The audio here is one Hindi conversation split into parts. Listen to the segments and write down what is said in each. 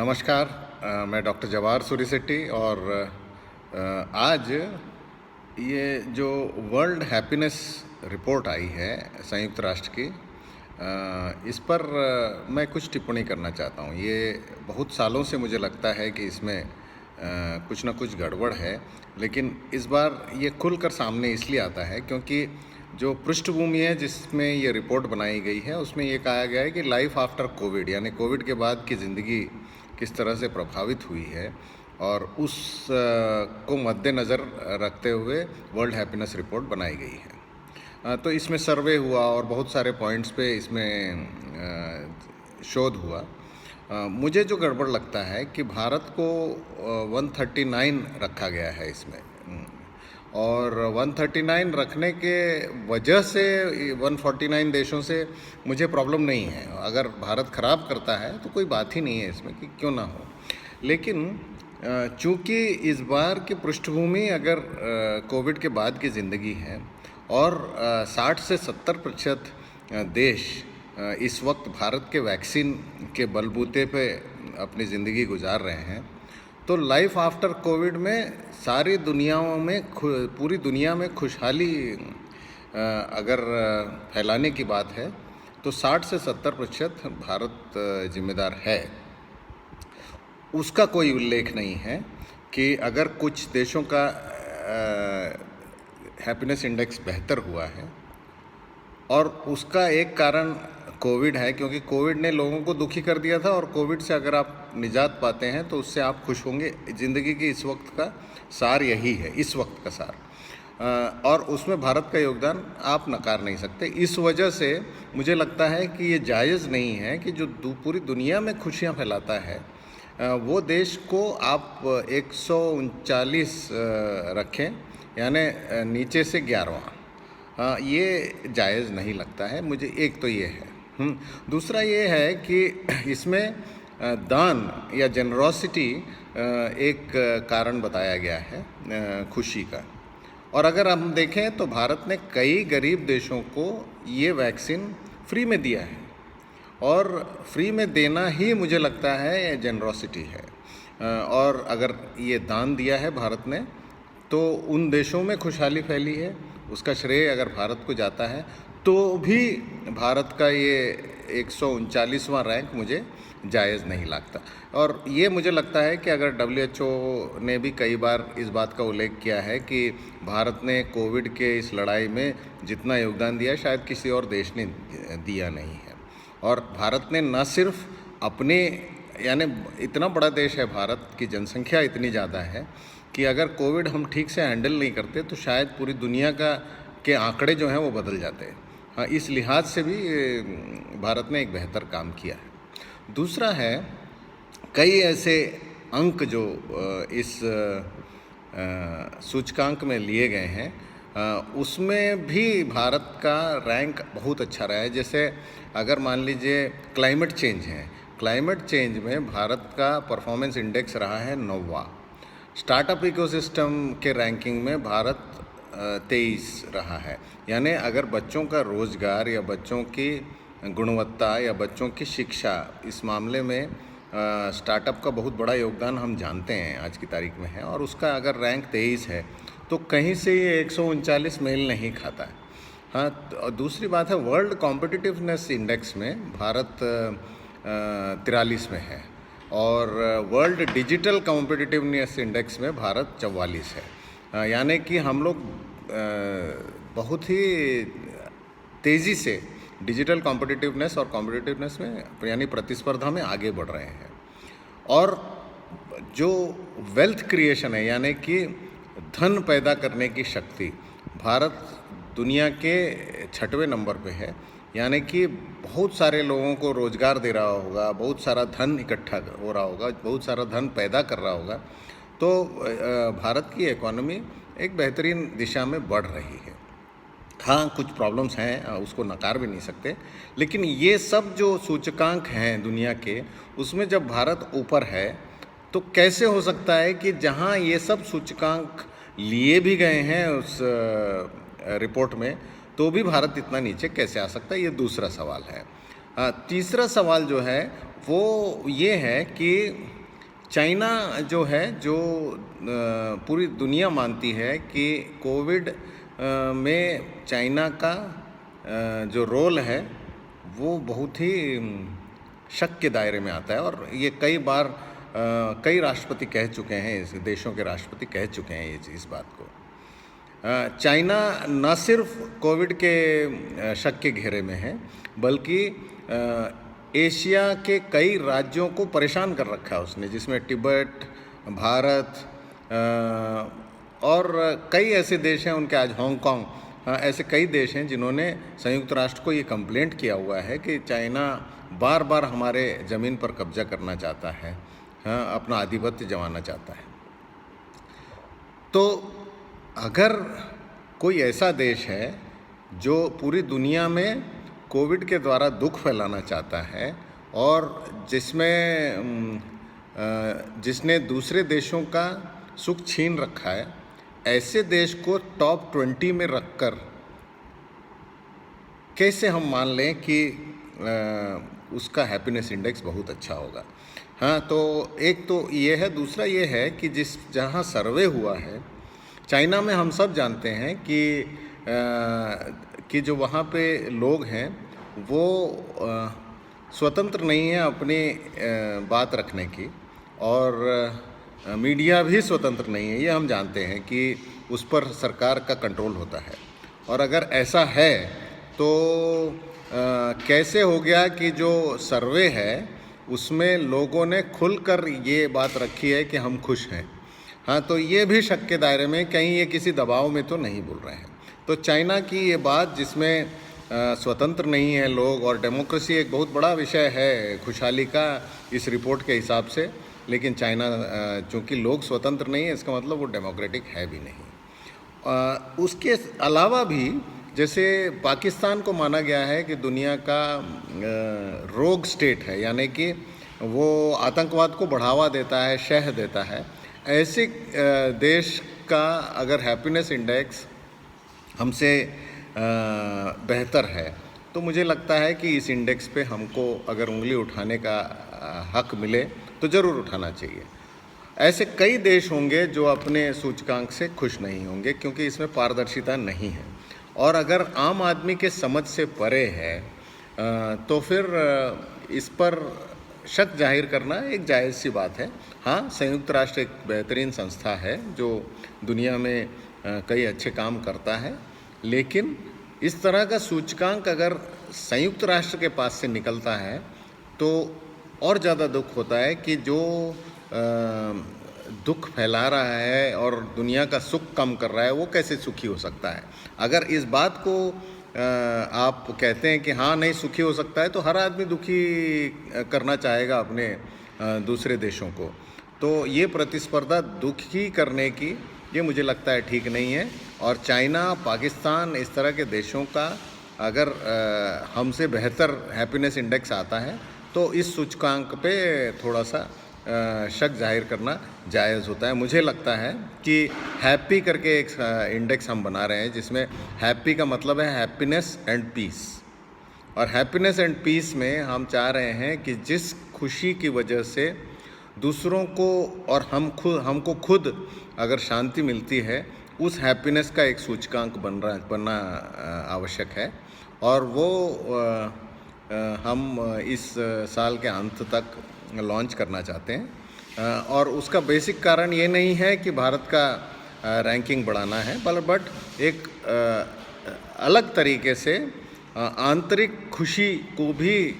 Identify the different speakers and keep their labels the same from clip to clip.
Speaker 1: नमस्कार। मैं डॉक्टर जवाहर सूरिसेट्टी और आज ये जो वर्ल्ड हैप्पीनेस रिपोर्ट आई है संयुक्त राष्ट्र की, इस पर मैं कुछ टिप्पणी करना चाहता हूँ। ये बहुत सालों से मुझे लगता है कि इसमें कुछ ना कुछ गड़बड़ है, लेकिन इस बार ये खुलकर सामने इसलिए आता है क्योंकि जो पृष्ठभूमि है जिसमें ये रिपोर्ट बनाई गई है उसमें ये कहा गया है कि लाइफ आफ्टर कोविड, यानी कोविड के बाद की ज़िंदगी किस तरह से प्रभावित हुई है, और उस को मद्देनज़र रखते हुए वर्ल्ड हैप्पीनेस रिपोर्ट बनाई गई है। तो इसमें सर्वे हुआ और बहुत सारे पॉइंट्स पे इसमें शोध हुआ। मुझे जो गड़बड़ लगता है कि भारत को 139 रखा गया है इसमें, और 139 रखने के वजह से 149 देशों से मुझे प्रॉब्लम नहीं है। अगर भारत ख़राब करता है तो कोई बात ही नहीं है इसमें कि क्यों ना हो, लेकिन चूँकि इस बार की पृष्ठभूमि अगर कोविड के बाद की ज़िंदगी है और 60 से 70% देश इस वक्त भारत के वैक्सीन के बलबूते पे अपनी ज़िंदगी गुजार रहे हैं, तो लाइफ आफ्टर कोविड में सारी दुनियाओं में पूरी दुनिया में खुशहाली अगर फैलाने की बात है तो 60 से 70% भारत जिम्मेदार है। उसका कोई उल्लेख नहीं है कि अगर कुछ देशों का हैप्पीनेस इंडेक्स बेहतर हुआ है और उसका एक कारण कोविड है, क्योंकि कोविड ने लोगों को दुखी कर दिया था और कोविड से अगर आप निजात पाते हैं तो उससे आप खुश होंगे। ज़िंदगी की इस वक्त का सार यही है, इस वक्त का सार, और उसमें भारत का योगदान आप नकार नहीं सकते। इस वजह से मुझे लगता है कि ये जायज़ नहीं है कि जो पूरी दुनिया में खुशियाँ फैलाता है वो देश को आप 139 रखें, यानी नीचे से 11वां। ये जायज़ नहीं लगता है मुझे। एक तो ये है। दूसरा ये है कि इसमें दान या जेनरोसिटी एक कारण बताया गया है खुशी का, और अगर हम देखें तो भारत ने कई गरीब देशों को ये वैक्सीन फ्री में दिया है, और फ्री में देना ही मुझे लगता है जेनरोसिटी है। और अगर ये दान दिया है भारत ने तो उन देशों में खुशहाली फैली है, उसका श्रेय अगर भारत को जाता है तो भी भारत का ये 139वां रैंक मुझे जायज़ नहीं लगता। और ये मुझे लगता है कि अगर WHO ने भी कई बार इस बात का उल्लेख किया है कि भारत ने कोविड के इस लड़ाई में जितना योगदान दिया शायद किसी और देश ने दिया नहीं है। और भारत ने न सिर्फ अपने, यानी इतना बड़ा देश है भारत की जनसंख्या इतनी ज़्यादा है कि अगर कोविड हम ठीक से हैंडल नहीं करते तो शायद पूरी दुनिया के आंकड़े जो हैं वो बदल जाते हैं। हाँ, इस लिहाज से भी भारत ने एक बेहतर काम किया है। दूसरा है, कई ऐसे अंक जो इस सूचकांक में लिए गए हैं उसमें भी भारत का रैंक बहुत अच्छा रहा है। जैसे अगर मान लीजिए क्लाइमेट चेंज है, क्लाइमेट चेंज में भारत का परफॉर्मेंस इंडेक्स रहा है 9वां। स्टार्टअप इकोसिस्टम के रैंकिंग में भारत 23 रहा है। यानी अगर बच्चों का रोज़गार या बच्चों की गुणवत्ता या बच्चों की शिक्षा, इस मामले में स्टार्टअप का बहुत बड़ा योगदान हम जानते हैं आज की तारीख में है, और उसका अगर रैंक 23 है तो कहीं से ये 139 मेल नहीं खाता है। हाँ, दूसरी बात है, वर्ल्ड कॉम्पिटिटिवनेस इंडेक्स में भारत 43 में है, और वर्ल्ड डिजिटल कॉम्पिटिटिवनेस इंडेक्स में भारत 44 है। यानी कि हम लोग बहुत ही तेज़ी से डिजिटल कॉम्पिटिटिवनेस और कॉम्पिटिटिवनेस में, यानी प्रतिस्पर्धा में आगे बढ़ रहे हैं। और जो वेल्थ क्रिएशन है, यानी कि धन पैदा करने की शक्ति, भारत दुनिया के 6वें नंबर पे है। यानी कि बहुत सारे लोगों को रोज़गार दे रहा होगा, बहुत सारा धन इकट्ठा हो रहा होगा, बहुत सारा धन पैदा कर रहा होगा, तो भारत की इकोनॉमी एक बेहतरीन दिशा में बढ़ रही है। हाँ, कुछ प्रॉब्लम्स हैं, उसको नकार भी नहीं सकते, लेकिन ये सब जो सूचकांक हैं दुनिया के, उसमें जब भारत ऊपर है तो कैसे हो सकता है कि जहाँ ये सब सूचकांक लिए भी गए हैं उस रिपोर्ट में, तो भी भारत इतना नीचे कैसे आ सकता है, ये दूसरा सवाल है। तीसरा सवाल जो है वो ये है कि चाइना जो है, जो पूरी दुनिया मानती है कि कोविड में चाइना का जो रोल है वो बहुत ही शक के दायरे में आता है, और ये कई बार कई राष्ट्रपति कह चुके हैं, इस देशों के राष्ट्रपति कह चुके हैं इस बात को। चाइना न सिर्फ कोविड के शक के घेरे में है, बल्कि एशिया के कई राज्यों को परेशान कर रखा है उसने, जिसमें तिब्बत, भारत और कई ऐसे देश हैं, उनके आज हांगकांग, ऐसे कई देश हैं जिन्होंने संयुक्त राष्ट्र को ये कंप्लेंट किया हुआ है कि चाइना बार बार हमारे ज़मीन पर कब्जा करना चाहता है, अपना आधिपत्य जमाना चाहता है। तो अगर कोई ऐसा देश है जो पूरी दुनिया में कोविड के द्वारा दुख फैलाना चाहता है और जिसने दूसरे देशों का सुख छीन रखा है, ऐसे देश को टॉप 20 में रखकर कैसे हम मान लें कि उसका हैप्पीनेस इंडेक्स बहुत अच्छा होगा। तो एक तो ये है, दूसरा ये है कि जहाँ सर्वे हुआ है चाइना में, हम सब जानते हैं कि जो वहाँ पे लोग हैं वो स्वतंत्र नहीं है अपनी बात रखने की, और मीडिया भी स्वतंत्र नहीं है। ये हम जानते हैं कि उस पर सरकार का कंट्रोल होता है। और अगर ऐसा है तो कैसे हो गया कि जो सर्वे है उसमें लोगों ने खुलकर ये बात रखी है कि हम खुश हैं। तो ये भी शक के दायरे में, कहीं ये किसी दबाव में तो नहीं बोल रहे हैं। तो चाइना की ये बात, जिसमें स्वतंत्र नहीं है लोग, और डेमोक्रेसी एक बहुत बड़ा विषय है खुशहाली का इस रिपोर्ट के हिसाब से, लेकिन चाइना चूँकि लोग स्वतंत्र नहीं है, इसका मतलब वो डेमोक्रेटिक है भी नहीं। उसके अलावा भी जैसे पाकिस्तान को माना गया है कि दुनिया का रोग स्टेट है, यानी कि वो आतंकवाद को बढ़ावा देता है, शह देता है, ऐसे देश का अगर हैप्पीनेस इंडेक्स हमसे बेहतर है तो मुझे लगता है कि इस इंडेक्स पे हमको अगर उंगली उठाने का हक मिले तो ज़रूर उठाना चाहिए। ऐसे कई देश होंगे जो अपने सूचकांक से खुश नहीं होंगे, क्योंकि इसमें पारदर्शिता नहीं है, और अगर आम आदमी के समझ से परे है तो फिर इस पर शक जाहिर करना एक जायज़ सी बात है। संयुक्त राष्ट्र एक बेहतरीन संस्था है जो दुनिया में कई अच्छे काम करता है, लेकिन इस तरह का सूचकांक अगर संयुक्त राष्ट्र के पास से निकलता है तो और ज़्यादा दुख होता है कि जो दुख फैला रहा है और दुनिया का सुख कम कर रहा है वो कैसे सुखी हो सकता है। अगर इस बात को आप कहते हैं कि नहीं सुखी हो सकता है, तो हर आदमी दुखी करना चाहेगा अपने दूसरे देशों को। तो ये प्रतिस्पर्धा दुखी करने की, ये मुझे लगता है ठीक नहीं है। और चाइना, पाकिस्तान, इस तरह के देशों का अगर हमसे बेहतर हैप्पीनेस इंडेक्स आता है तो इस सूचकांक पे थोड़ा सा शक जाहिर करना जायज़ होता है। मुझे लगता है कि हैप्पी करके एक इंडेक्स हम बना रहे हैं, जिसमें हैप्पी का मतलब है हैप्पीनेस एंड पीस, और हैप्पीनेस एंड पीस में हम चाह रहे हैं कि जिस खुशी की वजह से दूसरों को और हमको खुद अगर शांति मिलती है, उस हैप्पीनेस का एक सूचकांक बनना आवश्यक है। और वो हम इस साल के अंत तक लॉन्च करना चाहते हैं। और उसका बेसिक कारण ये नहीं है कि भारत का रैंकिंग बढ़ाना है, बट एक अलग तरीके से आंतरिक खुशी को भी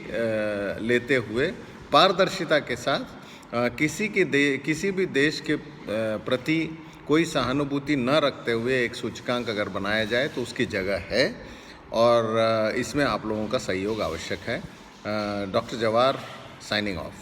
Speaker 1: लेते हुए पारदर्शिता के साथ किसी भी देश के प्रति कोई सहानुभूति न रखते हुए एक सूचकांक अगर बनाया जाए तो उसकी जगह है, और इसमें आप लोगों का सहयोग आवश्यक है। डॉक्टर जवार साइनिंग ऑफ।